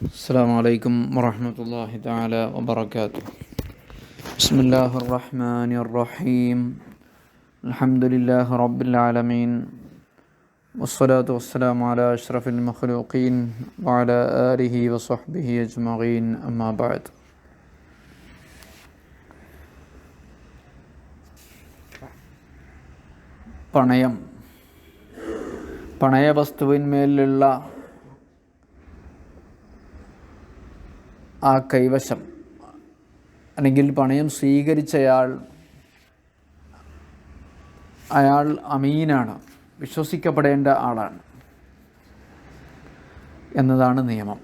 السلام عليكم ورحمة الله تعالى وبركاته. بسم الله الرحمن الرحيم. الحمد لله رب العالمين، والصلاة والسلام على أشرف المخلوقين وعلى آله وصحبه أجمعين، أما بعد. പണയവസ്തുവിന്മേലുള്ള ആ കൈവശം അല്ലെങ്കിൽ പണയം സ്വീകരിച്ചയാൾ അയാൾ അമീനാണ്, വിശ്വസിക്കപ്പെടേണ്ട ആളാണ് എന്നതാണ് നിയമം.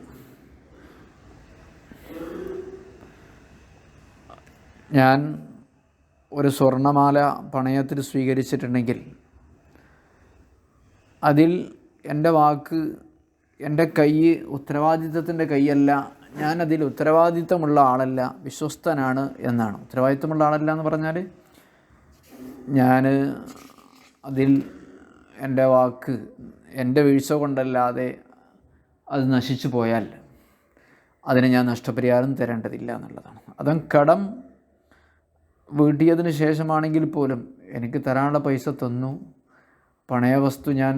ഞാൻ ഒരു സ്വർണ്ണമാല പണയത്തിൽ സ്വീകരിച്ചിട്ടുണ്ടെങ്കിൽ അതിൽ എൻ്റെ വാക്ക്, എൻ്റെ കൈ ഉത്തരവാദിത്തത്തിൻ്റെ കൈയല്ല, ഞാനതിൽ ഉത്തരവാദിത്തമുള്ള ആളല്ല, വിശ്വസ്തനാണ് എന്നാണ്. ഉത്തരവാദിത്തമുള്ള ആളല്ല എന്ന് പറഞ്ഞാൽ ഞാൻ അതിൽ എൻ്റെ വാക്ക് എൻ്റെ വീഴ്ച കൊണ്ടല്ലാതെ അത് നശിച്ചു പോയാൽ അതിന് ഞാൻ നഷ്ടപരിഹാരം തരേണ്ടതില്ല എന്നുള്ളതാണ്. അതും കടം വീട്ടിയതിന് ശേഷമാണെങ്കിൽ പോലും എനിക്ക് തരാനുള്ള പൈസ തന്നു, പണയവസ്തു ഞാൻ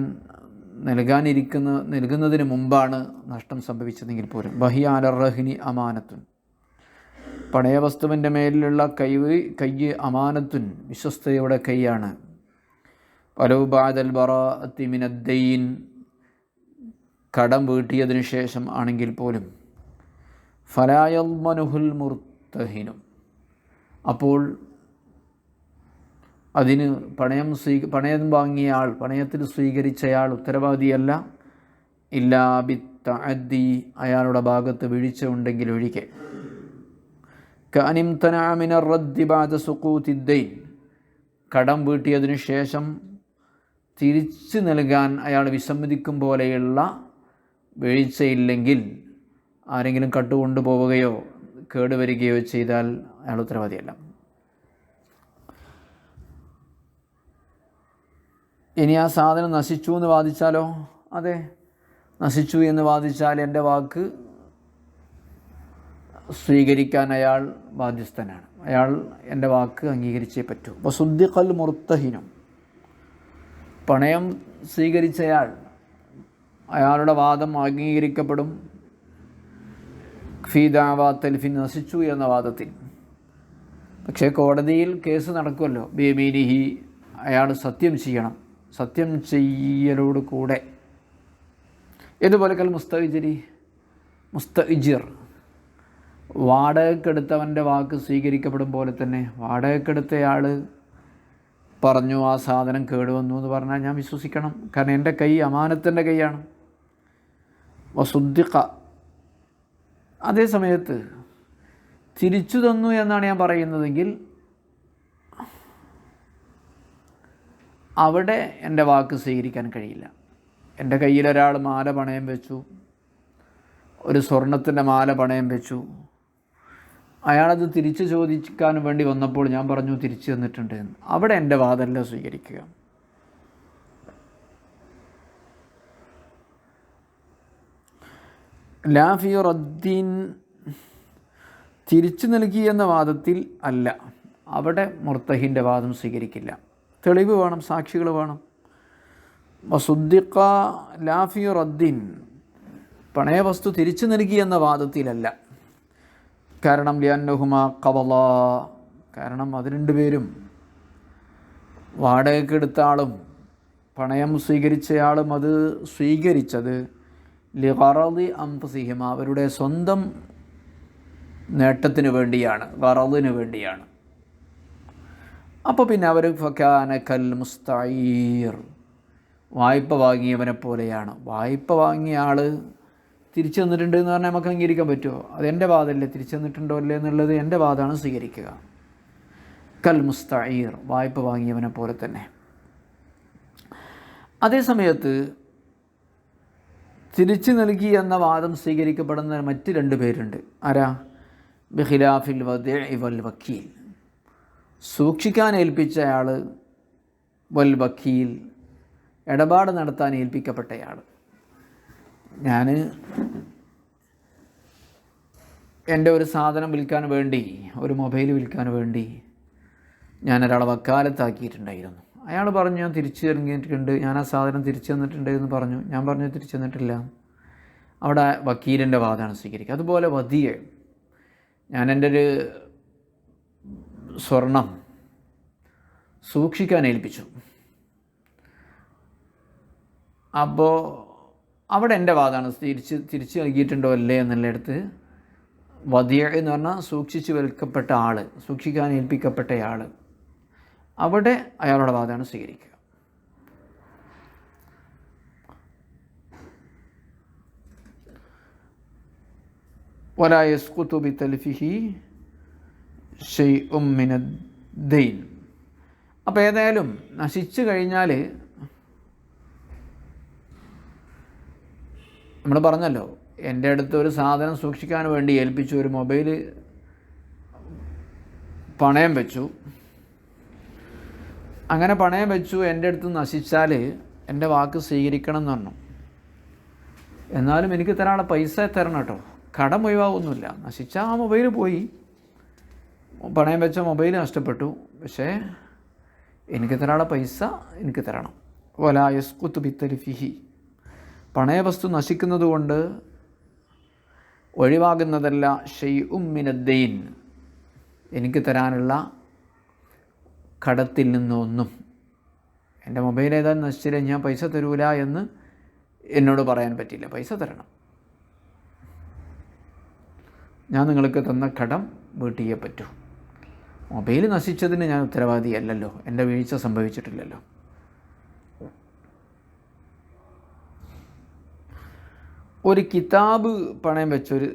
നൽകുന്നതിന് മുമ്പാണ് നഷ്ടം സംഭവിച്ചതെങ്കിൽ പോലും ബഹി അലറഹിനി അമാനത്തുൻ, പണയവസ്തുവിൻ്റെ മേലിലുള്ള കൈ അമാനത്തുൻ, വിശ്വസ്തയുടെ കൈയാണ്. വലൗ ബഅദൽ ബറാഅത്തി മിനദ്ദൈൻ, കടം വീട്ടിയതിനു ശേഷം ആണെങ്കിൽ പോലും ഫലാ യദ്മനുഹുൽ മുർത്തഹിനു, അപ്പോൾ അതിന് പണയം വാങ്ങിയ ആൾ, പണയത്തിൽ സ്വീകരിച്ചയാൾ ഉത്തരവാദിയല്ല. ഇല്ലാ ബിത്തഅദ്ദി, അയാളുടെ ഭാഗത്ത് വീഴ്ച ഉണ്ടെങ്കിൽ ഒഴികെ. കഅനിംതനഅ മിനർ റദ്ദി ബഅദ സുഖൂത്തിദ്ദൈൻ, കടം വീട്ടിയതിനു ശേഷം തിരിച്ചു നൽകാൻ അയാൾ വിസമ്മതിക്കും പോലെയുള്ള വീഴ്ചയില്ലെങ്കിൽ, ആരെങ്കിലും കട്ടുകൊണ്ടുപോവുകയോ കേടുവരികയോ ചെയ്താൽ അയാൾ ഉത്തരവാദിയല്ല. ഇനി ആ സാധനം നശിച്ചു എന്ന് വാദിച്ചാലോ? അതെ, നശിച്ചു എന്ന് വാദിച്ചാൽ എൻ്റെ വാക്ക് സ്വീകരിക്കാൻ അയാൾ ബാധ്യസ്ഥനാണ്, അയാൾ എൻ്റെ വാക്ക് അംഗീകരിച്ചേ പറ്റൂ. വസുദ്ദിഖൽ മുർത്തഹിനും, പണയം സ്വീകരിച്ചയാൾ, അയാളുടെ വാദം അംഗീകരിക്കപ്പെടും. ഫീ ദഅവാ തൽഫിൻ, നശിച്ചു എന്ന വാദത്തിൽ. പക്ഷേ കോടതിയിൽ കേസ് നടക്കുമല്ലോ. ബിയമീനിഹി, അയാൾ സത്യം ചെയ്യണം. സത്യം ചെയ്യലോട് കൂടെ ഇതുപോലെ മുസ്തഇജിർ, വാടകയ്ക്കെടുത്തവൻ്റെ വാക്ക് സ്വീകരിക്കപ്പെടും പോലെ തന്നെ വാടകയ്ക്കെടുത്തയാൾ പറഞ്ഞു ആ സാധനം കേടുവന്നു എന്ന് പറഞ്ഞാൽ ഞാൻ വിശ്വസിക്കണം, കാരണം എൻ്റെ കൈ അമാനത്തിൻ്റെ കൈയാണ്. വസുദ്ദിഖ, അതേ സമയത്ത് തിരിച്ചു തന്നു എന്നാണ് ഞാൻ പറയുന്നതെങ്കിൽ അവിടെ എൻ്റെ വാക്ക് സ്വീകരിക്കാൻ കഴിയില്ല. എൻ്റെ കയ്യിൽ ഒരാൾ മാല പണയം വെച്ചു, ഒരു സ്വർണത്തിൻ്റെ മാല പണയം വെച്ചു, അയാളത് തിരിച്ചു ചോദിക്കാൻ വേണ്ടി വന്നപ്പോൾ ഞാൻ പറഞ്ഞു തിരിച്ചു തന്നിട്ടുണ്ട് എന്ന്. അവിടെ എൻ്റെ വാദമല്ല സ്വീകരിക്കുക. ലാ ഫി റദ്ദീൻ, തിരിച്ചു നൽകി എന്ന വാദത്തിൽ അല്ല, അവിടെ മുർത്തഹിൻ്റെ വാദം സ്വീകരിക്കില്ല. തെളിവ് വേണം, സാക്ഷികൾ വേണം. വസുദ്ദിഖ ലാ ഫി റദ്ദിൻ, പണയവസ്തു തിരിച്ചു നൽകി എന്ന വാദത്തിലല്ല. കാരണം ലിഅന്നഹുമാ ഖവള, കാരണം അത് രണ്ടുപേരും, വാടകയ്ക്കെടുത്ത ആളും പണയം സ്വീകരിച്ചയാളും അത് സ്വീകരിച്ചത് ലിഗറദി അൻഫുസിഹിമ, അവരുടെ സ്വന്തം നേട്ടത്തിന് വേണ്ടിയാണ്, ഗറദിന് വേണ്ടിയാണ്. അപ്പോൾ പിന്നെ അവർ ഫകാന കൽ മുസ്തഈർ, വായ്പ വാങ്ങിയവനെ പോലെയാണ്. വായ്പ വാങ്ങിയ ആൾ തിരിച്ചു തന്നിട്ടുണ്ട് എന്ന് പറഞ്ഞാൽ നമുക്ക് അംഗീകരിക്കാൻ പറ്റുമോ? അതെൻ്റെ വാദമല്ലേ, തിരിച്ചു തന്നിട്ടുണ്ടോ അല്ലേ എന്നുള്ളത് എൻ്റെ വാദമാണ് സ്വീകരിക്കുക. കൽ മുസ്തഈർ, വായ്പ വാങ്ങിയവനെ പോലെ തന്നെ. അതേസമയത്ത് തിരിച്ചു നൽകി എന്ന വാദം സ്വീകരിക്കപ്പെടുന്ന മറ്റ് രണ്ട് പേരുണ്ട്. ആരാ? ബിഖിലാഫിൽ വദഇ വൽ വക്കീൽ, സൂക്ഷിക്കാൻ ഏൽപ്പിച്ചയാൾ, വൽ വക്കീൽ, ഇടപാട് നടത്താൻ ഏൽപ്പിക്കപ്പെട്ടയാൾ. ഞാൻ എൻ്റെ ഒരു സാധനം വിൽക്കാൻ വേണ്ടി, ഒരു മൊബൈൽ വിൽക്കാൻ വേണ്ടി ഞാനൊരാളെ വക്കാലത്താക്കിയിട്ടുണ്ടായിരുന്നു. അയാൾ പറഞ്ഞു ഞാൻ തിരിച്ചു തന്നിട്ടുണ്ട്, ഞാൻ ആ സാധനം തിരിച്ചു തന്നിട്ടുണ്ട് എന്ന് പറഞ്ഞു. ഞാൻ പറഞ്ഞു തിരിച്ചു തന്നിട്ടില്ല. അവിടെ വക്കീലിൻ്റെ വാദമാണ് സ്വീകരിക്കുക. അതുപോലെ വദിയ, ഞാൻ എൻ്റെ ഒരു സ്വർണം സൂക്ഷിക്കാൻ ഏൽപ്പിച്ചു. അപ്പോൾ അവിടെ എൻ്റെ വാദമാണ് തിരിച്ച് നൽകിയിട്ടുണ്ടോ അല്ലേ എന്നുള്ളിടത്ത് വദിയ എന്ന് പറഞ്ഞാൽ സൂക്ഷിച്ച് വെൽക്കപ്പെട്ട ആൾ, സൂക്ഷിക്കാൻ ഏൽപ്പിക്കപ്പെട്ടയാൾ, അവിടെ അയാളുടെ വാദമാണ് സ്വീകരിക്കുക. വലാ യസ്ഖുതു ബിതൽഫിഹി ശൈഉം മിനദ്ദൈൻ. അപ്പോൾ ഏതായാലും നശിച്ചു കഴിഞ്ഞാൽ നമ്മൾ പറഞ്ഞല്ലോ, എൻ്റെ അടുത്ത് ഒരു സാധനം സൂക്ഷിക്കാൻ വേണ്ടി ഏൽപ്പിച്ചു, ഒരു മൊബൈൽ പണയം വെച്ചു. അങ്ങനെ പണയം വെച്ചു, എൻ്റെ അടുത്ത് നശിച്ചാൽ എൻ്റെ വാക്ക് സ്വീകരിക്കണം എന്ന് പറഞ്ഞു. എന്നാലും എനിക്ക് തരാനുള്ള പൈസ തരണം കേട്ടോ, കടം ഒഴിവാകുന്നില്ല. നശിച്ചാൽ ആ മൊബൈൽ പോയി, പണയം വെച്ച മൊബൈൽ നഷ്ടപ്പെട്ടു, പക്ഷേ എനിക്ക് തരാനുള്ള പൈസ എനിക്ക് തരണം. വലാ യസ്ഖുതു ബിതൽഫിഹി, പണയവസ്തു നശിക്കുന്നത് കൊണ്ട് ഒഴിവാകുന്നതല്ല ശൈഉം മിനദ്ദൈൻ, എനിക്ക് തരാനുള്ള കടത്തിൽ നിന്നൊന്നും. എൻ്റെ മൊബൈൽ ഏതായാലും നശിച്ചില്ല, ഞാൻ പൈസ തരൂല എന്ന് എന്നോട് പറയാൻ പറ്റില്ല. പൈസ തരണം, ഞാൻ നിങ്ങൾക്ക് തന്ന കടം വീട്ടിയേ പറ്റൂ. മൊബൈൽ നശിച്ചതിന് ഞാൻ ഉത്തരവാദിയല്ലല്ലോ, എൻ്റെ വീഴ്ച സംഭവിച്ചിട്ടില്ലല്ലോ. ഒരു കിതാബ് പണയം വെച്ചൊരു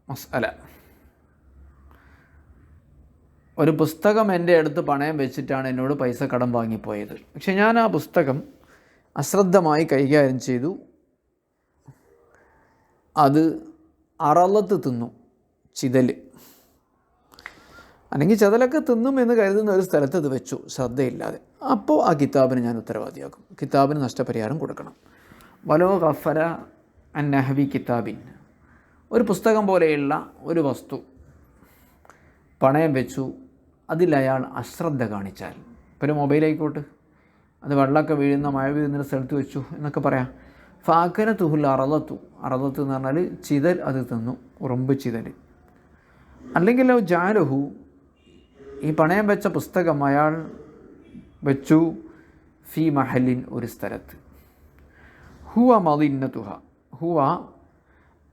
മസ്അല, ഒരു പുസ്തകം എൻ്റെ അടുത്ത് പണയം വെച്ചിട്ടാണ് എന്നോട് പൈസ കടം വാങ്ങിപ്പോയത്. പക്ഷെ ഞാൻ ആ പുസ്തകം അശ്രദ്ധമായി കൈകാര്യം ചെയ്തു. അത് അറളത്ത് തിന്നു, ചിതൽ അല്ലെങ്കിൽ ചതലൊക്കെ തിന്നും എന്ന് കരുതുന്ന ഒരു സ്ഥലത്ത് ഇത് വെച്ചു ശ്രദ്ധയില്ലാതെ. അപ്പോൾ ആ കിതാബിന് ഞാൻ ഉത്തരവാദിയാക്കും, കിതാബിന് നഷ്ടപരിഹാരം കൊടുക്കണം. വലോ ഗഫര അൻ നഹ്വി കിതാബിൻ, ഒരു പുസ്തകം പോലെയുള്ള ഒരു വസ്തു പണയം വെച്ചു, അതിൽ അയാൾ അശ്രദ്ധ കാണിച്ചാൽ, ഇപ്പോൾ ഒരു മൊബൈലായിക്കോട്ടെ, അത് വെള്ളമൊക്കെ വീഴുന്ന, മഴ വീഴുന്ന സ്ഥലത്ത് വെച്ചു എന്നൊക്കെ പറയാം. ഫാക്കന തുഹുൽ അറളത്തു, അറളത്ത് എന്ന് പറഞ്ഞാൽ ചിതൽ, അത് തിന്നു, ഉറുമ്പ് ചിതൽ. അല്ലെങ്കിൽ ജാലഹു, ഈ പണയം വെച്ച പുസ്തകം അയാൾ വെച്ചു ഫി മഹലിൻ, ഒരു സ്ഥലത്ത്, ഹുവ മദിന്നതുഹ, ഹുവ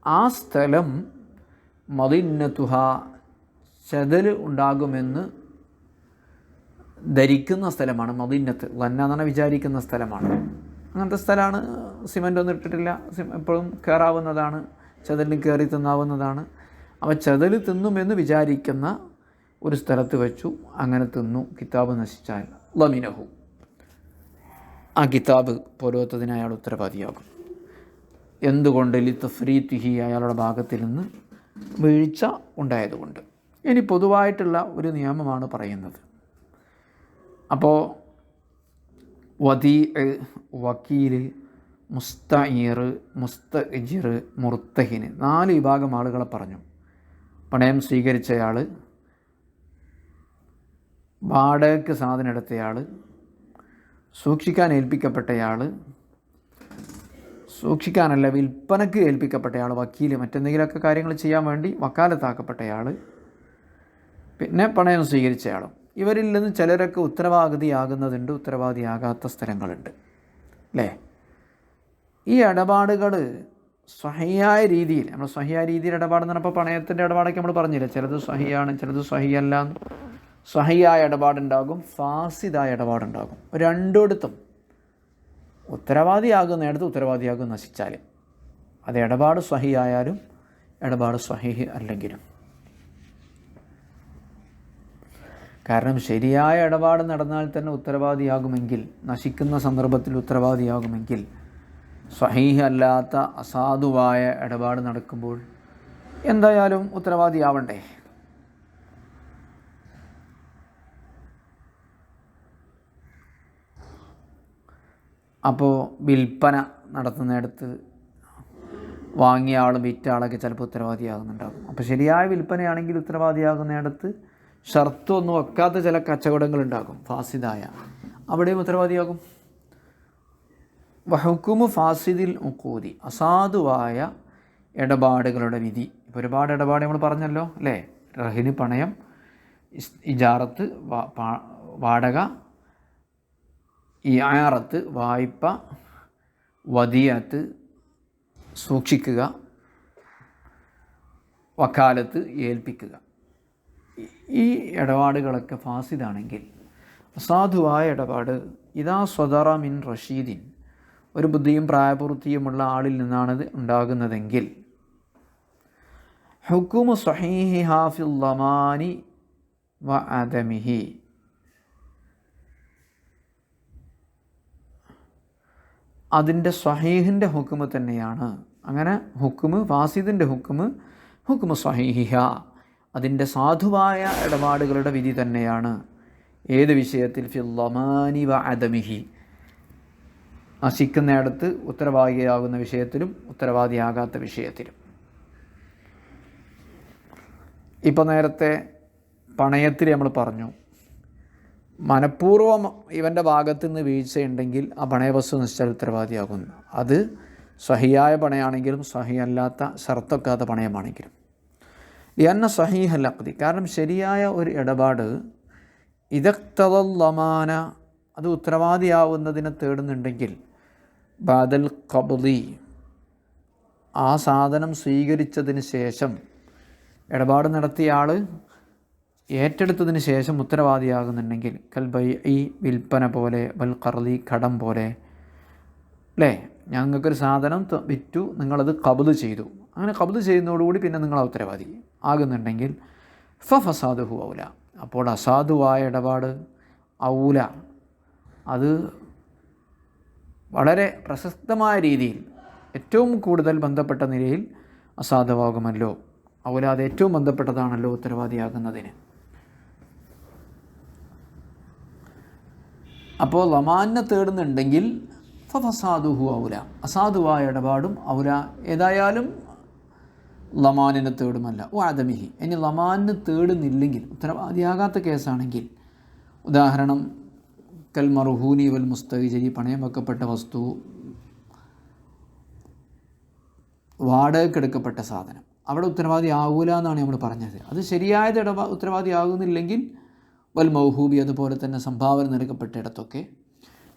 ആ സ്ഥലം, മദിന്നതുഹ ചതൽ ഉണ്ടാകുമെന്ന് ധരിക്കുന്ന സ്ഥലമാണ്. മദിന്നത്ത് ലന്ന എന്നാണ് വിചാരിക്കുന്ന സ്ഥലമാണ്. അങ്ങനത്തെ സ്ഥലമാണ്, സിമൻ്റ് ഒന്നും ഇട്ടിട്ടില്ല, എപ്പോഴും കയറാവുന്നതാണ്, ചതലിന് കയറി തിന്നാവുന്നതാണ്. അവ ചതൽ തിന്നുമെന്ന് വിചാരിക്കുന്ന ഒരു സ്ഥലത്ത് വെച്ചു, അങ്ങനെ തിന്നു, കിതാബ് നശിച്ചാൽ ലമിനഹു, ആ കിതാബ് പോലത്തതിന് അയാൾ ഉത്തരവാദിയാകും. എന്തുകൊണ്ട്? ലിതഫ്രീത്തിഹി, അയാളുടെ ഭാഗത്തിൽ നിന്ന് വീഴ്ച ഉണ്ടായതുകൊണ്ട്. ഇനി പൊതുവായിട്ടുള്ള ഒരു നിയമമാണ് പറയുന്നത്. അപ്പോൾ വദീ, വക്കീൽ, മുസ്തഈർ, മുസ്തഅ്ജിർ, മുർത്തഹിൻ, 4 വിഭാഗം ആളുകളെ പറഞ്ഞു. പണയം സ്വീകരിച്ചയാൾ, വാടകയ്ക്ക് സാധനം എടുത്തയാൾ, സൂക്ഷിക്കാൻ ഏൽപ്പിക്കപ്പെട്ടയാൾ, സൂക്ഷിക്കാനല്ല വിൽപ്പനയ്ക്ക് ഏൽപ്പിക്കപ്പെട്ടയാൾ, വക്കീൽ, മറ്റെന്തെങ്കിലുമൊക്കെ കാര്യങ്ങൾ ചെയ്യാൻ വേണ്ടി വക്കാലത്താക്കപ്പെട്ടയാൾ, പിന്നെ പണയം സ്വീകരിച്ചയാളും. ഇവരിൽ നിന്ന് ചിലരൊക്കെ ഉത്തരവാദിയാകുന്നതുണ്ട്, ഉത്തരവാദിയാകാത്ത സ്ഥലങ്ങളുണ്ട്, അല്ലേ? ഈ ഇടപാടുകൾ സ്വഹിയായ രീതിയിൽ, നമ്മൾ സ്വഹിയായ രീതിയിൽ ഇടപാടെന്ന് പറഞ്ഞപ്പോൾ പണയത്തിൻ്റെ ഇടപാടൊക്കെ നമ്മൾ പറഞ്ഞില്ല, ചിലത് സ്വഹിയാണ്, ചിലത് സ്വഹിയല്ല. സ്വഹിയായ ഇടപാടുണ്ടാകും, ഫാസിദായ ഇടപാടുണ്ടാകും. രണ്ടിടത്തും ഉത്തരവാദിയാകുന്നിടത്ത് ഉത്തരവാദിയാകും നശിച്ചാൽ, അത് ഇടപാട് സ്വഹിയായാലും ഇടപാട് സ്വഹീഹ് അല്ലെങ്കിലും. കാരണം ശരിയായ ഇടപാട് നടന്നാൽ തന്നെ ഉത്തരവാദിയാകുമെങ്കിൽ, നശിക്കുന്ന സന്ദർഭത്തിൽ ഉത്തരവാദിയാകുമെങ്കിൽ, സ്വഹീഹ് അല്ലാത്ത അസാധുവായ ഇടപാട് നടക്കുമ്പോൾ എന്തായാലും ഉത്തരവാദിയാവണ്ടേ? അപ്പോൾ വിൽപ്പന നടത്തുന്നിടത്ത് വാങ്ങിയ ആളും വിറ്റ ആളൊക്കെ ചിലപ്പോൾ ഉത്തരവാദിയാകുന്നുണ്ടാകും. അപ്പോൾ ശരിയായ വിൽപ്പനയാണെങ്കിൽ ഉത്തരവാദിയാകുന്നിടത്ത് ഷർത്തൊന്നും വെക്കാത്ത ചില കച്ചവടങ്ങളുണ്ടാകും ഫാസിദായ, അവിടെയും ഉത്തരവാദിയാകും. വഹുക്കുമു ഫാസിദിൽ ഉഖൂദി, അസാധുവായ ഇടപാടുകളുടെ വിധി. ഇപ്പോൾ ഒരുപാട് ഇടപാട് നമ്മൾ പറഞ്ഞല്ലോ അല്ലേ? റഹിന് പണയം, ഇജാറത്ത് വാടക, ഇആറത്ത് വായ്പ, വദിയത്ത് സൂക്ഷിക്കുക, വക്കാലത്ത് ഏൽപ്പിക്കുക. ഈ ഇടപാടുകളൊക്കെ ഫാസിദാണെങ്കിൽ, അസാധുവായ ഇടപാട് ഇദാ സ്വദറ മിൻ റഷീദിൻ, ഒരു ബുദ്ധിയും പ്രായപൂർത്തിയുമുള്ള ആളിൽ നിന്നാണത് ഉണ്ടാകുന്നതെങ്കിൽ, ഹുക്കുമു സ്വഹീഹിഹാ ഫിൽ ളമാനി വ അദമിഹി, അതിൻ്റെ സ്വഹീഹിൻ്റെ ഹുക്കുമ് തന്നെയാണ്. അങ്ങനെ ഹുക്കുമ് ഫാസിദിൻ്റെ ഹുക്കുമ് സ്വഹീഹിഹ, അതിൻ്റെ സാധുവായ ഇടപാടുകളുടെ വിധി തന്നെയാണ്. ഏത് വിഷയത്തിൽ? ഫിൽ ളമാനി വ അദമിഹി, നശിക്കുന്നിടത്ത് ഉത്തരവാദിയാകുന്ന വിഷയത്തിലും ഉത്തരവാദിയാകാത്ത വിഷയത്തിലും. ഇപ്പോൾ നേരത്തെ പണയത്തിൽ നമ്മൾ പറഞ്ഞു, മനഃപൂർവ്വം ഇവൻ്റെ ഭാഗത്ത് നിന്ന് വീഴ്ചയുണ്ടെങ്കിൽ ആ പണയവസ്തു നശിച്ചാൽ ഉത്തരവാദിയാകുന്നു. അത് സഹിയായ പണയാണെങ്കിലും സഹിയല്ലാത്ത ഷർത്തൊക്കാത്ത പണയമാണെങ്കിലും. ലിഅന്ന സഹീഹൽ അഖ്ദി, കാരണം ശരിയായ ഒരു ഇടപാട് ഇദഖ്തദൽ ളമാന, അത് ഉത്തരവാദിയാവുന്നതിനെ തേടുന്നുണ്ടെങ്കിൽ, ബഅദൽ ഖബ്ദി, ആ സാധനം സ്വീകരിച്ചതിന് ശേഷം, ഇടപാട് നടത്തിയ ആൾ ഏറ്റെടുത്തതിന് ശേഷം ഉത്തരവാദിയാകുന്നുണ്ടെങ്കിൽ, കൽ ബൈഇ, വിൽപ്പന പോലെ, വൽ ഖർളി, കടം പോലെ അല്ലേ? ഞങ്ങൾക്കൊരു സാധനം വിറ്റു, നിങ്ങളത് ഖബ്ദ് ചെയ്തു, അങ്ങനെ ഖബ്ദ് ചെയ്യുന്നതോടുകൂടി പിന്നെ നിങ്ങൾ ഉത്തരവാദി ആകുന്നുണ്ടെങ്കിൽ, ഫസാദുഹു ഔല, അപ്പോൾ അസാധുവായ ഇടപാട് ഔല, അത് വളരെ പ്രശസ്തമായ രീതിയിൽ ഏറ്റവും കൂടുതൽ ബന്ധപ്പെട്ട നിലയിൽ അസാധുവാകുമല്ലോ. ഔല, അത് ഏറ്റവും ബന്ധപ്പെട്ടതാണല്ലോ ഉത്തരവാദിയാകുന്നതിന്. അപ്പോൾ ലമാനെ തേടുന്നുണ്ടെങ്കിൽ ഫസാദുഹു ഔല, അസാധുവായ ഇടപാടും ഔല, ഏതായാലും ലമാനിനെ തേടുമല്ല. ഓ ആദമിഹി, ഇനി ലമാനിന് തേടുന്നില്ലെങ്കിൽ, ഉത്തരവാദിയാകാത്ത കേസാണെങ്കിൽ, ഉദാഹരണം കൽ മർഹൂനി വൽ മുസ്തഅ്ജരി, പണയം വെക്കപ്പെട്ട വസ്തു, വാടകയ്ക്കെടുക്കപ്പെട്ട സാധനം, അവിടെ ഉത്തരവാദി ആവൂല എന്നാണ് നമ്മൾ പറഞ്ഞത്. അത് ശരിയായത് ഉത്തരവാദി ആകുന്നില്ലെങ്കിൽ വൽ മൗഹൂബി, അതുപോലെ തന്നെ സംഭാവന നൽകപ്പെട്ടിടത്തൊക്കെ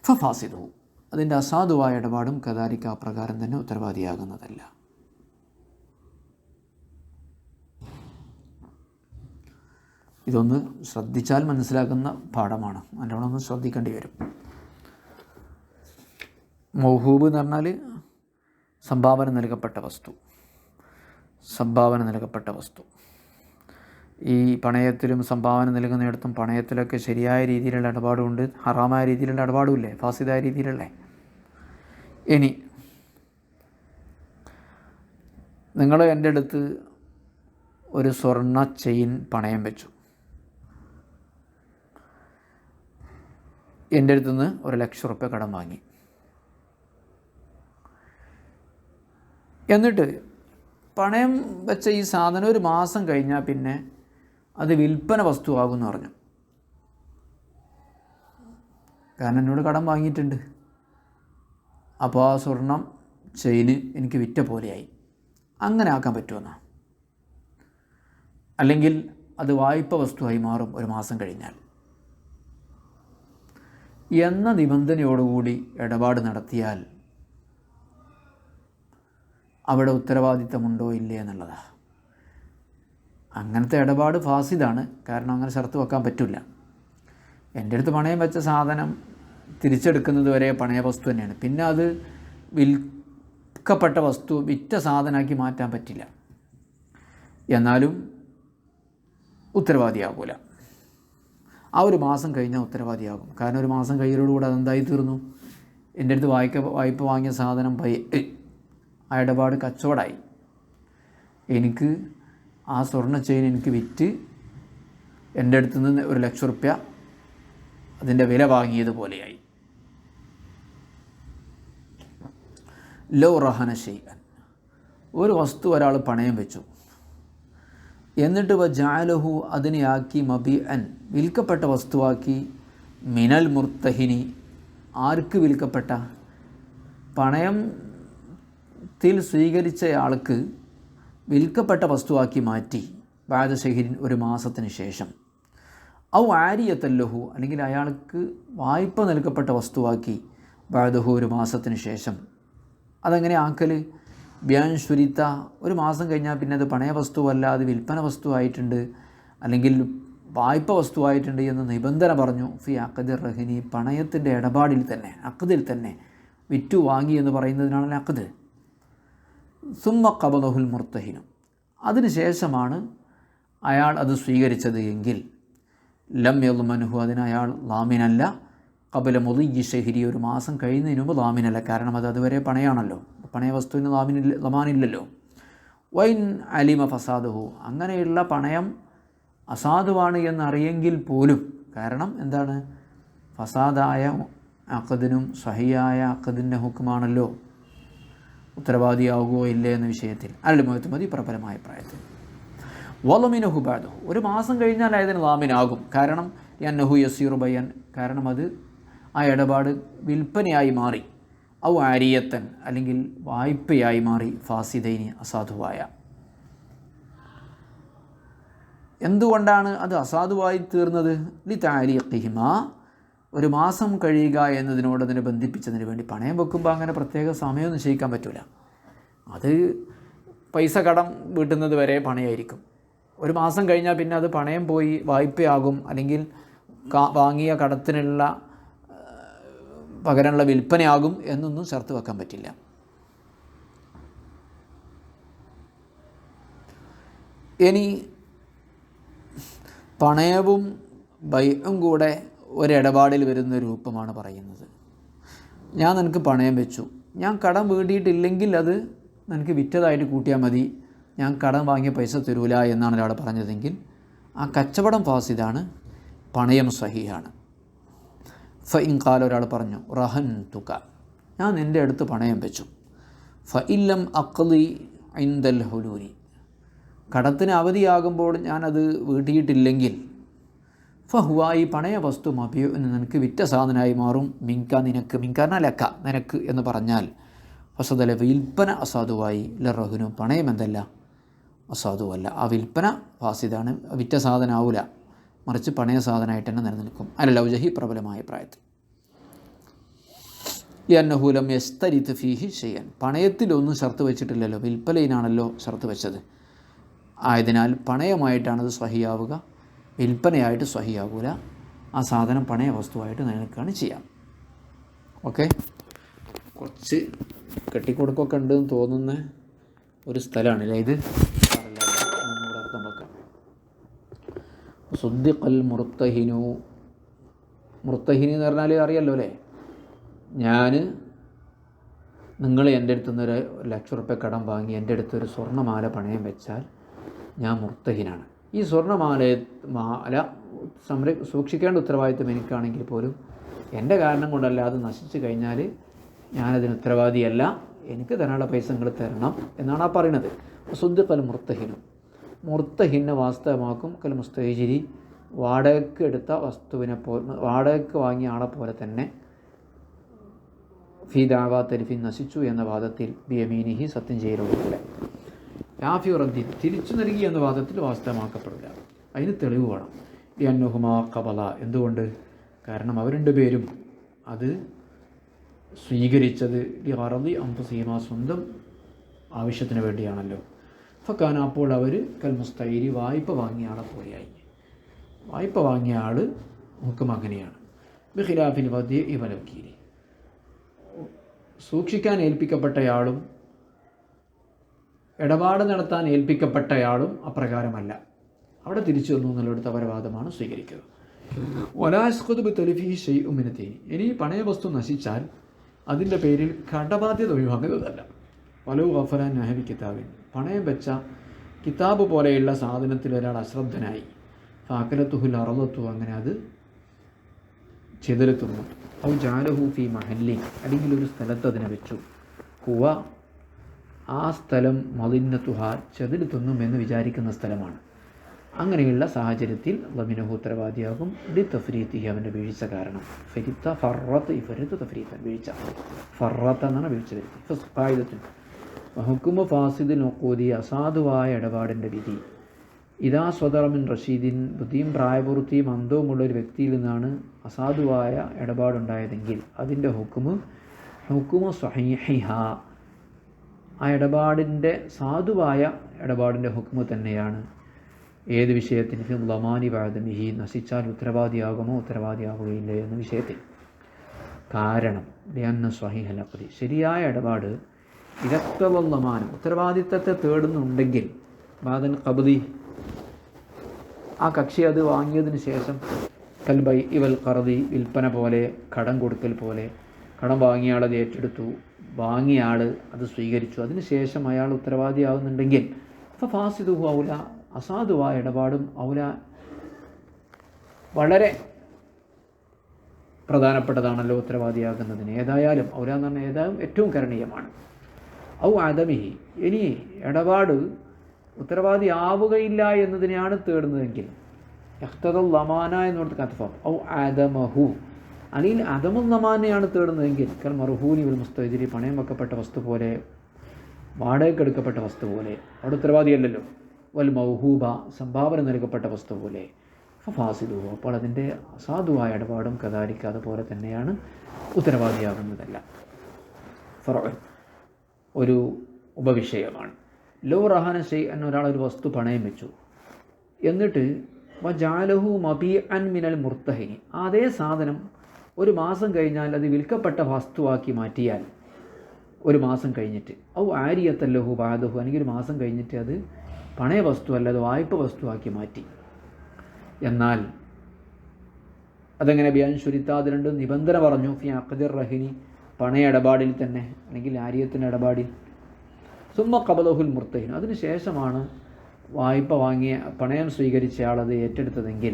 ഫാസിദുഹു, അതിൻ്റെ അസാധുവായ ഇടപാടും കദാലിക അപ്രകാരം തന്നെ ഉത്തരവാദിയാകുന്നതല്ല. ഇതൊന്ന് ശ്രദ്ധിച്ചാൽ മനസ്സിലാക്കുന്ന പാഠമാണ്, നല്ലോണം ഒന്ന് ശ്രദ്ധിക്കേണ്ടി വരും. മൗഹൂബ് എന്ന് പറഞ്ഞാൽ സംഭാവന നൽകപ്പെട്ട വസ്തു. ഈ പണയത്തിലും സംഭാവന നൽകുന്നിടത്തും പണയത്തിലൊക്കെ ശരിയായ രീതിയിലുള്ള ഇടപാടുമുണ്ട്, ഹറാമായ രീതിയിലുള്ള ഇടപാടുമില്ലേ, ഫാസിദായ രീതിയിലല്ലേ. ഇനി നിങ്ങൾ എൻ്റെ അടുത്ത് ഒരു സ്വർണ്ണ ചെയിൻ പണയം വെച്ചു, എൻ്റെ അടുത്ത് നിന്ന് 1,00,000 റുപ്യ കടം വാങ്ങി. എന്നിട്ട് പണയം വെച്ച ഈ സാധനം ഒരു മാസം കഴിഞ്ഞാൽ പിന്നെ അത് വിൽപ്പന വസ്തുവാകുമെന്ന് പറഞ്ഞു. കാരണം എന്നോട് കടം വാങ്ങിയിട്ടുണ്ട്. അപ്പോൾ ആ സ്വർണം ചെയിന് എനിക്ക് വിറ്റ പോലെയായി. അങ്ങനെ ആക്കാൻ പറ്റുമെന്നാ? അല്ലെങ്കിൽ അത് വായ്പ വസ്തുവായി മാറും ഒരു മാസം കഴിഞ്ഞാൽ എന്ന നിബന്ധനയോടുകൂടി ഇടപാട് നടത്തിയാൽ അവിടെ ഉത്തരവാദിത്തമുണ്ടോ ഇല്ലേ എന്നുള്ളതാണ്. അങ്ങനത്തെ ഇടപാട് ഫാസിദാണ്. കാരണം അങ്ങനെ ഷർത്ത് വെക്കാൻ പറ്റില്ല. എൻ്റെ അടുത്ത് പണയം വെച്ച സാധനം തിരിച്ചെടുക്കുന്നത് വരെ പണയ വസ്തു തന്നെയാണ്. പിന്നെ അത് വിൽക്കപ്പെട്ട വസ്തു വിറ്റ സാധനമാക്കി മാറ്റാൻ പറ്റില്ല. എന്നാലും ഉത്തരവാദിയാകൂല. ആ ഒരു മാസം കഴിഞ്ഞാൽ ഉത്തരവാദിയാകും. കാരണം ഒരു മാസം കഴിയലോടുകൂടെ അതെന്തായി തീർന്നു? എൻ്റെ അടുത്ത് വായ്പ വാങ്ങിയ സാധനം ആ ഇടപാട് കച്ചവടമായി. എനിക്ക് ആ സ്വർണ്ണ ചെയിൻ എനിക്ക് വിറ്റ് എൻ്റെ അടുത്ത് നിന്ന് 1,00,000 റുപ്യ അതിൻ്റെ വില വാങ്ങിയതുപോലെയായി. ലോ റഹന ഷൈഅൻ, ഒരു വസ്തു ഒരാൾ പണയം വെച്ചു, എന്നിട്ട് ജഅലഹു അതിനെയാക്കി മബിഅൻ വിൽക്കപ്പെട്ട വസ്തുവാക്കി, മിനൽ മുർത്തഹിനി ആർക്ക് വിൽക്കപ്പെട്ട, പണയത്തിൽ സ്വീകരിച്ചയാൾക്ക് വിൽക്കപ്പെട്ട വസ്തുവാക്കി മാറ്റി, ബഅദ ശഹരിൻ ഒരു മാസത്തിന് ശേഷം, ഔ ആരിയത്തല്ലഹു അല്ലെങ്കിൽ അയാൾക്ക് വായ്പ നൽകപ്പെട്ട വസ്തുവാക്കി, ബഅദഹു ഒരു മാസത്തിന് ശേഷം. അതെങ്ങനെ ആക്കൽ? ബിയാൻ ശുരിത്ത ഒരു മാസം കഴിഞ്ഞാൽ പിന്നെ അത് പണയ വസ്തുവല്ല, അത് വിൽപ്പന വസ്തുവായിട്ടുണ്ട് അല്ലെങ്കിൽ വായ്പ വസ്തുവായിട്ടുണ്ട് എന്ന് നിബന്ധന പറഞ്ഞു. ഫി അഖദിർ റഹിനി പണയത്തിൻ്റെ ഇടപാടിൽ തന്നെ, അഖദിൽ തന്നെ വിറ്റു വാങ്ങി എന്ന് പറയുന്നതിനാണ് അഖദ്. സുമ്മ ഖബദഹുൽ മുർത്തഹിനു അതിനുശേഷമാണ് അയാൾ അത് സ്വീകരിച്ചത് എങ്കിൽ ലം യദ്മൻഹു അതിന് അയാൾ ലാമിനല്ല, ഖബല മുദിയ്യി ശഹരി ഒരു മാസം കഴിയുന്നതിന് മുമ്പ് ലാമിനല്ല, കാരണം അത് അതുവരെ പണയാണല്ലോ, പണയ വസ്തുവിന് ലമാനില്ലല്ലോ. വൈൻ അലിമ ഫസാദുഹു അങ്ങനെയുള്ള പണയം അസാധുവാണ് എന്നറിയെങ്കിൽ പോലും, കാരണം എന്താണ്, ഫസാദായ അഖദിനും സഹിയായ അഖദിൻ്റെ ഹുക്കുമാണല്ലോ ഉത്തരവാദിയാവുകയോ ഇല്ലേ എന്ന വിഷയത്തിൽ അൽ മുഅ്തമദി പ്രബലമായ പ്രായത്തിൽ. വലമിനഹു ബഅദഹു ഒരു മാസം കഴിഞ്ഞാൽ അതിന് ലാമിനാകും, കാരണം യന്നഹു യസീറു ബയൻ കാരണം അത് ആ ഇടപാട് വിൽപ്പനയായി മാറി, ഔ ആരിയത്തൻ അല്ലെങ്കിൽ വായ്പയായി മാറി, ഫാസിദൈനി അസാധുവായ. എന്തുകൊണ്ടാണ് അത് അസാധുവായി തീർന്നത്? ലി തഅലീഖിഹിമ ഒരു മാസം കഴിയുക എന്നതിനോട് അതിനെ ബന്ധിപ്പിച്ചതിന് വേണ്ടി. പണയം വെക്കുമ്പോൾ അങ്ങനെ പ്രത്യേക സമയം നിശ്ചയിക്കാൻ പറ്റില്ല, അത് പൈസ കടം വീട്ടുന്നത് വരെ പണയമായിരിക്കും. ഒരു മാസം കഴിഞ്ഞാൽ പിന്നെ അത് പണയം പോയി വായ്പയാകും, അല്ലെങ്കിൽ വാങ്ങിയ കടത്തിനുള്ള പകരമുള്ള വിൽപ്പനയാകും എന്നൊന്നും ചേർത്ത് വെക്കാൻ പറ്റില്ല. ഇനി പണയവും ബൈഉം കൂടെ ഒരിടപാടിൽ വരുന്ന രൂപമാണ് പറയുന്നത്. ഞാൻ നിനക്ക് പണയം വെച്ചു, ഞാൻ കടം വീട്ടിയിട്ടില്ലെങ്കിൽ അത് നിനക്ക് വിറ്റതായിട്ട് കൂട്ടിയാൽ മതി, ഞാൻ കടം വാങ്ങിയ പൈസ തരൂല എന്നാണ് ഒരാൾ പറഞ്ഞതെങ്കിൽ ആ കച്ചവടം ഫാസിദാണ്, പണയം സഹിഹാണ്. ഫഇൻ ഖാല ഒരാൾ പറഞ്ഞു റഹൻ തുക ഞാൻ നിൻ്റെ അടുത്ത് പണയം വെച്ചു, ഫഇല്ലം അഖ്ലി ഇൻദൽ ഹുലൂരി കടത്തിന് അവധിയാകുമ്പോൾ ഞാനത് വീട്ടിയിട്ടില്ലെങ്കിൽ, ഫഹുവ ഈ പണയ വസ്തു മബിയു എന്ന് നിനക്ക് വിറ്റ സാധനമായി മാറും, മിങ്ക നിനക്ക്, മിങ്കാന ലക്ക നിനക്ക് എന്ന് പറഞ്ഞാൽ, ഫസദല വിൽപ്പന അസാധുവായി, ലറഹുനു പണയം എന്തല്ല അസാധുവല്ല, ആ വിൽപ്പന ഫാസിദാണ്, വിറ്റ സാധനം ആവില്ല, മറിച്ച് പണയ സാധനമായിട്ട് തന്നെ നിലനിൽക്കും. അലൗജഹി പ്രബലമായ പ്രായത്തിൽ. ലിഅന്നഹു ലം യസ്തരിത് ഫീഹി ഷൈഅൻ പണയത്തിലൊന്നും ഷർത്ത് വെച്ചിട്ടില്ലല്ലോ, വിൽപ്പനയിലാണല്ലോ ഷർത്ത് വെച്ചത്, ആയതിനാൽ പണയമായിട്ടാണത് സ്വഹിയാവുക, വിൽപ്പനയായിട്ട് സ്വഹിയാവൂല, ആ സാധനം പണയ വസ്തുവായിട്ട് നിലനിൽക്കുകയാണ് ചെയ്യാം. ഓക്കെ, കുറച്ച് കെട്ടിക്കൊടുക്കൊക്കെ ഉണ്ടെന്ന് തോന്നുന്ന ഒരു സ്ഥലമാണല്ലേ ഇത്. നമ്മുടെ അർത്ഥം വെക്കാം. സുദ്ദിഖൽ മുർത്തഹിനു മുർത്തഹിനി എന്ന് പറഞ്ഞാൽ അറിയാമല്ലോ അല്ലേ, നിങ്ങൾ എൻ്റെ അടുത്ത് നിന്ന് ₹1,00,000 കടം വാങ്ങി എൻ്റെ അടുത്തൊരു സ്വർണ്ണമാല പണയം വെച്ചാൽ ഞാൻ മുർത്തഹിനാണ്. ഈ സ്വർണ്ണമാല സൂക്ഷിക്കേണ്ട ഉത്തരവാദിത്വം എനിക്കാണെങ്കിൽ പോലും എൻ്റെ കാരണം കൊണ്ടല്ല അത് നശിച്ചു കഴിഞ്ഞാൽ ഞാനതിന് ഉത്തരവാദിയല്ല, എനിക്ക് തരാനുള്ള പൈസ നിങ്ങൾ തരണം എന്നാണ് ആ പറയുന്നത്. സുദ്ദിഖൽ മുർത്തഹിനു മുർത്തഹിനെ വാസ്തവമാക്കും കൽ മുസ്തഹിരി വാടകയ്ക്ക് എടുത്ത വസ്തുവിനെ വാടകയ്ക്ക് വാങ്ങിയ ആളെ പോലെ തന്നെ, ഫി ദാവാ തരിഫിൻ നശിച്ചു എന്ന വാദത്തിൽ ബിയമീനിഹി സത്യം ചെയ്യലോടുകൂടെ, യാഫി റദ്ദി തിരിച്ചു നൽകി എന്ന വാദത്തിൽ വാസ്തവമാക്കപ്പെടില്ല. അതിന് തെളിവ് വേണം. ലിഅന്നഹുമാ ഖബല എന്തുകൊണ്ട്? കാരണം അവർ രണ്ടുപേരും അത് സ്വീകരിച്ചത് ലിഗറദി അൻഫുസിഹിമാ സ്വന്തം ആവശ്യത്തിന് വേണ്ടിയാണല്ലോ. ഫക്കാന അപ്പോൾ അവർ കൽ മുസ്തഈരി വായ്പ വാങ്ങിയ ആളെ പോലെയായി. വായ്പ വാങ്ങിയ ആൾ ഹുക്കം അങ്ങനെയാണ്. ബിഖിലാഫിൽ വദീഇ വൽ വക്കീലി സൂക്ഷിക്കാൻ ഏൽപ്പിക്കപ്പെട്ടയാളും ഇടപാട് നടത്താൻ ഏൽപ്പിക്കപ്പെട്ടയാളും അപ്രകാരമല്ല. അവിടെ തിരിച്ചു വന്നു എന്നുള്ളടുത്ത് അപരവാദമാണ് സ്വീകരിക്കുക. വലാസ്ഖുദ് ബിതലിഫിഹി ശൈഉം മിന ദീനി ഇനി പണയ വസ്തു നശിച്ചാൽ അതിൻ്റെ പേരിൽ കടബാധ്യത ഒഴിവാക്കുന്നതല്ല. വലൗ ഗഫല നഹബി കിതാബിൻ പണയം വെച്ച കിതാബ് പോലെയുള്ള സാധനത്തിൽ ഒരാൾ അശ്രദ്ധനായി, ഫാക്കലത്തുഹുൽ അറളത്തു അങ്ങനെ അത് ചിതലെത്തുന്നു, ഔ ജാലഹു ഫി മഹല്ലി അല്ലെങ്കിൽ ഒരു സ്ഥലത്ത് അതിനെ വെച്ചു, ഹുവ ആ സ്ഥലം മദിന്നത്തുഹ ചെതിൽ തിന്നുമെന്ന് വിചാരിക്കുന്ന സ്ഥലമാണ്. അങ്ങനെയുള്ള സാഹചര്യത്തിൽ ലമിനഹു ഉത്തരവാദിയാകും ഡി തഫ്രീത്തി അവൻ്റെ വീഴ്ച കാരണം. ഫരിത്ത ഫറത്ത് ഇഫരത്ത് തഫ്രീത്തൻ വീഴ്ച, ഫറത്ത് എന്നാണ് വീഴ്ച വരുത്തി. ഫായിദത്തിന് ഹുക്കുമു ഫാസിദ് നൊക്കൂതി അസാധുവായ ഇടപാടിൻ്റെ വിധി. ഇതാ സ്വതറമിൻ റഷീദിൻ ബുദ്ധിയും പ്രായപൂർത്തിയും അന്തവുമുള്ള ഒരു വ്യക്തിയിൽ നിന്നാണ് അസാധുവായ ഇടപാടുണ്ടായതെങ്കിൽ അതിൻ്റെ ഹുക്കുമു സ്വഹീഹ, ആ ഇടപാടിൻ്റെ സാധുവായ ഇടപാടിൻ്റെ ഹുക്കുമു തന്നെയാണ്. ഏത് വിഷയത്തിന് ഫി ലമാനി ബഅദമിഹി, നശിച്ചാൽ ഉത്തരവാദിയാകുമോ ഉത്തരവാദിയാവുകയില്ലേ എന്ന വിഷയത്തിൽ. കാരണം ലിഅന്ന സ്വഹീഹൽ അഖ്ദി, ശരിയായ ഇടപാട് ഇരത്തവല്ലമാനം ഉത്തരവാദിത്തത്തെ തേടുന്നുണ്ടെങ്കിൽ ബാദൻ ഖബ്ദി, ആ കക്ഷി അത് വാങ്ങിയതിന് ശേഷം കൽബൈ ഇവൽ ഖർദി, വിൽപ്പന പോലെ, കടം കൊടുക്കൽ പോലെ, കടം വാങ്ങിയ ആളത് ഏറ്റെടുത്തു, വാങ്ങിയ ആൾ അത് സ്വീകരിച്ചു, അതിന് ശേഷം അയാൾ ഉത്തരവാദിയാകുന്നുണ്ടെങ്കിൽ ഫാസിദുഹു ഔല, അസാധുവായ ഇടപാടും ഔല വളരെ പ്രധാനപ്പെട്ടതാണല്ലോ ഉത്തരവാദിയാകുന്നതിന്. ഏതായാലും ഔല എന്ന് പറഞ്ഞാൽ ഏതായാലും ഏറ്റവും കരണീയമാണ്. ഔ ആദമിഹി, ഇനി ഇടപാട് ഉത്തരവാദിയാവുകയില്ല എന്നതിനെയാണ് തേടുന്നതെങ്കിൽ യഖ്തദൽ ലമാന എന്നോട് കത്ഫം ഔ ആദമഹു, അല്ലെങ്കിൽ അദമുൽ ലമാനെയാണ് തേടുന്നതെങ്കിൽ കൽ മർഹൂനി വൽ മുസ്തഅജിരി, പണയം വെക്കപ്പെട്ട വസ്തു പോലെ, വാടകയ്ക്കെടുക്കപ്പെട്ട വസ്തു പോലെ, അവിടെ ഉത്തരവാദിയല്ലല്ലോ. വൽ മൗഹൂബ, സംഭാവന നൽകപ്പെട്ട വസ്തു പോലെ. ഫാസിദുഹു, അപ്പോൾ അതിൻ്റെ അസാധുവായ ഇടപാടും കദാലിക അതുപോലെ തന്നെയാണ് ഉത്തരവാദിയാകുന്നതല്ല. ഒരു ഉപവിഷയമാണ്. ലോ റഹന ഷൈഅൻ, ഒരാളൊരു വസ്തു പണയം വെച്ചു, എന്നിട്ട് വജഅലഹു മബീഅൻ മിനൽ മുർത്തഹിനി, അതേ സാധനം ഒരു മാസം കഴിഞ്ഞാൽ അത് വിൽക്കപ്പെട്ട വസ്തുവാക്കി മാറ്റിയാൽ, ഒരു മാസം കഴിഞ്ഞിട്ട്, ഔ ആരിയത്തല്ലഹു ബാദഹു, അല്ലെങ്കിൽ ഒരു മാസം കഴിഞ്ഞിട്ട് അത് പണയ വസ്തു അല്ല അത് വായ്പ വസ്തുവാക്കി മാറ്റി. എന്നാൽ അതെങ്ങനെ ബിയാൻ ശുരിത്ത, അത് രണ്ടും നിബന്ധന പറഞ്ഞു. ഫി അഖ്ദിർ റഹിനി, പണയ ഇടപാടിൽ തന്നെ, അല്ലെങ്കിൽ ആരിയത്തിൻ്റെ ഇടപാടിൽ. സുമ്മ ഖബലഹുൽ മുർത്തഹിൻ, അതിന് ശേഷമാണ് വായ്പ വാങ്ങിയ പണയം സ്വീകരിച്ച ആളത് ഏറ്റെടുത്തതെങ്കിൽ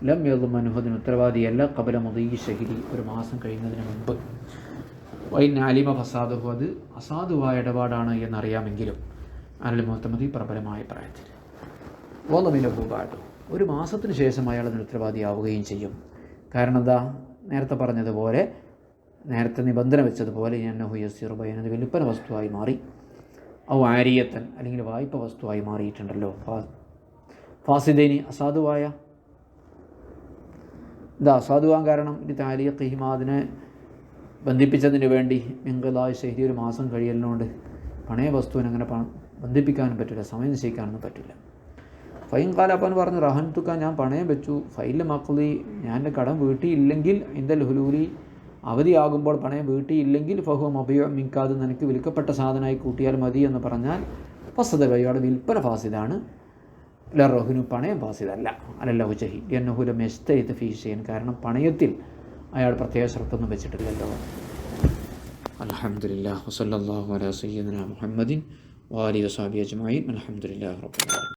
ലം യദ്മനുഹു, അതിന് ഉത്തരവാദിയല്ല ഖബല മുദീ ശഹരി, ഒരു മാസം കഴിയുന്നതിന് മുമ്പ്. വൈൻ അലിമ ഫസാദഹു, അത് അസാധുവായ ഇടപാടാണ് എന്നറിയാമെങ്കിലും അനൽ മുഅ്തമദി പ്രബലമായ പ്രായത്തിൽ വലമിനഹു ബഅദു, ഒരു മാസത്തിന് ശേഷം അയാൾ അതിന് ഉത്തരവാദിയാവുകയും ചെയ്യും. കാരണം എന്താ, നേരത്തെ പറഞ്ഞതുപോലെ, നേരത്തെ നിബന്ധന വെച്ചതുപോലെ അന്നഹു യസിറു ബൈന, അത് വിൽപ്പന വസ്തുവായി മാറി. ഔ ആരിയത്തൻ, അല്ലെങ്കിൽ വായ്പ വസ്തുവായി മാറിയിട്ടുണ്ടല്ലോ. ഫാസിദൈനി, അസാധുവായ. എന്താ അസാധുവാൻ കാരണം? ഇത് താലിഖിഹിമ, അതിനെ ബന്ധിപ്പിച്ചതിന് വേണ്ടി മിൻഖിലാഇ ശഹരി, ഒരു മാസം കഴിയലിനോണ്ട് പണയ വസ്തുവിനെ അങ്ങനെ ബന്ധിപ്പിക്കാനും പറ്റില്ല, സമയം നിശ്ചയിക്കാനൊന്നും പറ്റില്ല. ഫൈൻ കാലപ്പൻ പറഞ്ഞു റഹൻ തുക്ക, ഞാൻ പണയം വെച്ചു, ഫൈൽ മഖ്ലി, ഞാൻ എൻ്റെ കടം വീട്ടിയില്ലെങ്കിൽ, ഇന്ദൽ ഹുലൂലി, അവധിയാകുമ്പോൾ പണയം വീട്ടിയില്ലെങ്കിൽ, ഫഹു മബിയ മിൻകാത്, നിനക്ക് വിൽക്കപ്പെട്ട സാധനമായി കൂട്ടിയാൽ മതി എന്ന് പറഞ്ഞാൽ ഫസദ ബൈഅയുടെ വിൽപ്പന ഫാസിദാണ്. ലറഹുനു, പണയം ഫാസിദല്ല. അലല്ലഹു ജഹി എന്നഹുല മെസ്തൈത ഫീഷയൻ, കാരണം പണയത്തിൽ അയാൾ പ്രത്യേക ശ്രദ്ധൊന്നും വെച്ചിട്ടില്ലല്ലോ. അൽഹംദുലില്ലാഹി വസല്ലല്ലാഹു അലാ സയ്യിദിനാ മുഹമ്മദിൻ വആലിഹി വസഹ്ബിഹി അജ്മഈൻ. അൽഹംദുലില്ലാഹി റബ്ബിൽ ആലമീൻ.